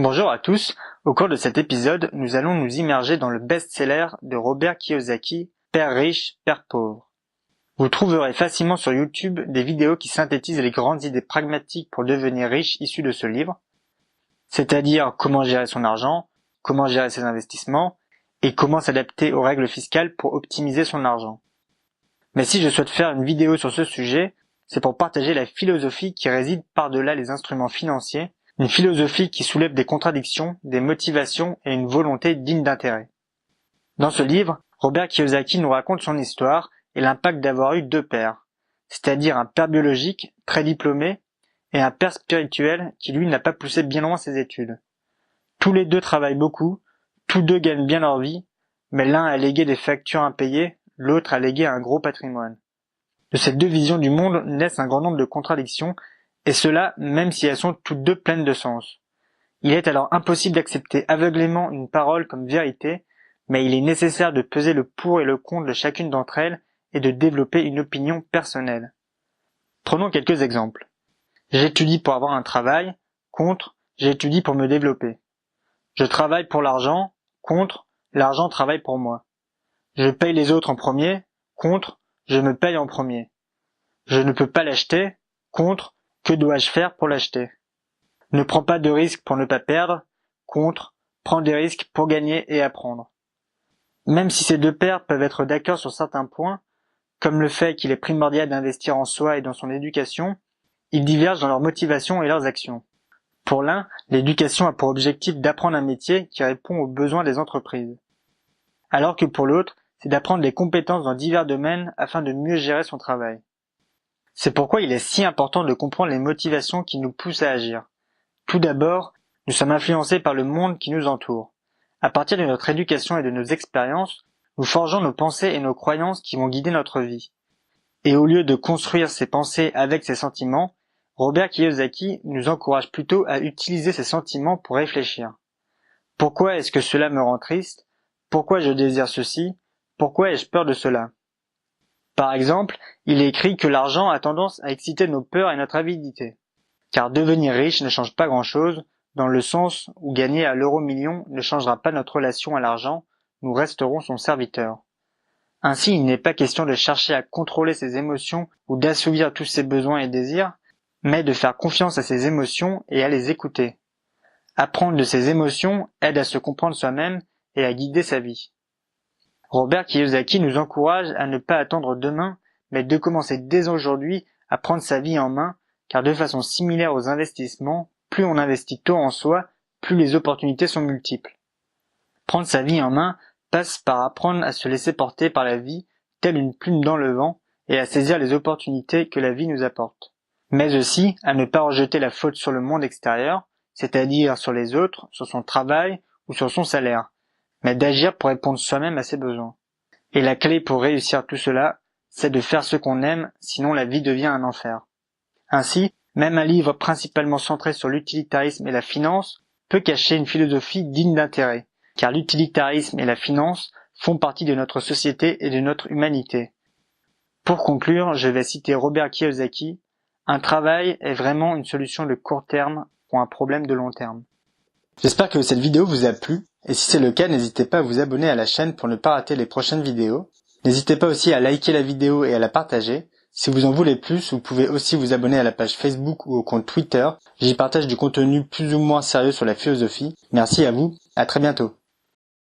Bonjour à tous, au cours de cet épisode, nous allons nous immerger dans le best-seller de Robert Kiyosaki, Père riche, Père pauvre. Vous trouverez facilement sur YouTube des vidéos qui synthétisent les grandes idées pragmatiques pour devenir riche issues de ce livre, c'est-à-dire comment gérer son argent, comment gérer ses investissements et comment s'adapter aux règles fiscales pour optimiser son argent. Mais si je souhaite faire une vidéo sur ce sujet, c'est pour partager la philosophie qui réside par-delà les instruments financiers, une philosophie qui soulève des contradictions, des motivations et une volonté digne d'intérêt. Dans ce livre, Robert Kiyosaki nous raconte son histoire et l'impact d'avoir eu deux pères, c'est-à-dire un père biologique, très diplômé, et un père spirituel qui lui n'a pas poussé bien loin ses études. Tous les deux travaillent beaucoup, tous deux gagnent bien leur vie, mais l'un a légué des factures impayées, l'autre a légué un gros patrimoine. De ces deux visions du monde naissent un grand nombre de contradictions, et cela même si elles sont toutes deux pleines de sens. Il est alors impossible d'accepter aveuglément une parole comme vérité, mais il est nécessaire de peser le pour et le contre de chacune d'entre elles et de développer une opinion personnelle. Prenons quelques exemples. J'étudie pour avoir un travail, contre, j'étudie pour me développer. Je travaille pour l'argent, contre, l'argent travaille pour moi. Je paye les autres en premier, contre, je me paye en premier. Je ne peux pas l'acheter, contre, que dois-je faire pour l'acheter? Ne prends pas de risques pour ne pas perdre, contre, prends des risques pour gagner et apprendre. Même si ces deux pères peuvent être d'accord sur certains points, comme le fait qu'il est primordial d'investir en soi et dans son éducation, ils divergent dans leur motivation et leurs actions. Pour l'un, l'éducation a pour objectif d'apprendre un métier qui répond aux besoins des entreprises. Alors que pour l'autre, c'est d'apprendre les compétences dans divers domaines afin de mieux gérer son travail. C'est pourquoi il est si important de comprendre les motivations qui nous poussent à agir. Tout d'abord, nous sommes influencés par le monde qui nous entoure. À partir de notre éducation et de nos expériences, nous forgeons nos pensées et nos croyances qui vont guider notre vie. Et au lieu de construire ses pensées avec ses sentiments, Robert Kiyosaki nous encourage plutôt à utiliser ses sentiments pour réfléchir. Pourquoi est-ce que cela me rend triste? Pourquoi je désire ceci? Pourquoi ai-je peur de cela? Par exemple, il est écrit que l'argent a tendance à exciter nos peurs et notre avidité. Car devenir riche ne change pas grand-chose, dans le sens où gagner à l'euro-million ne changera pas notre relation à l'argent, nous resterons son serviteur. Ainsi, il n'est pas question de chercher à contrôler ses émotions ou d'assouvir tous ses besoins et désirs, mais de faire confiance à ses émotions et à les écouter. Apprendre de ses émotions aide à se comprendre soi-même et à guider sa vie. Robert Kiyosaki nous encourage à ne pas attendre demain, mais de commencer dès aujourd'hui à prendre sa vie en main, car de façon similaire aux investissements, plus on investit tôt en soi, plus les opportunités sont multiples. Prendre sa vie en main passe par apprendre à se laisser porter par la vie, telle une plume dans le vent, et à saisir les opportunités que la vie nous apporte. Mais aussi à ne pas rejeter la faute sur le monde extérieur, c'est-à-dire sur les autres, sur son travail ou sur son salaire, mais d'agir pour répondre soi-même à ses besoins. Et la clé pour réussir tout cela, c'est de faire ce qu'on aime, sinon la vie devient un enfer. Ainsi, même un livre principalement centré sur l'utilitarisme et la finance peut cacher une philosophie digne d'intérêt, car l'utilitarisme et la finance font partie de notre société et de notre humanité. Pour conclure, je vais citer Robert Kiyosaki, « Un travail est vraiment une solution de court terme pour un problème de long terme ». J'espère que cette vidéo vous a plu, et si c'est le cas, n'hésitez pas à vous abonner à la chaîne pour ne pas rater les prochaines vidéos. N'hésitez pas aussi à liker la vidéo et à la partager. Si vous en voulez plus, vous pouvez aussi vous abonner à la page Facebook ou au compte Twitter. J'y partage du contenu plus ou moins sérieux sur la philosophie. Merci à vous, à très bientôt.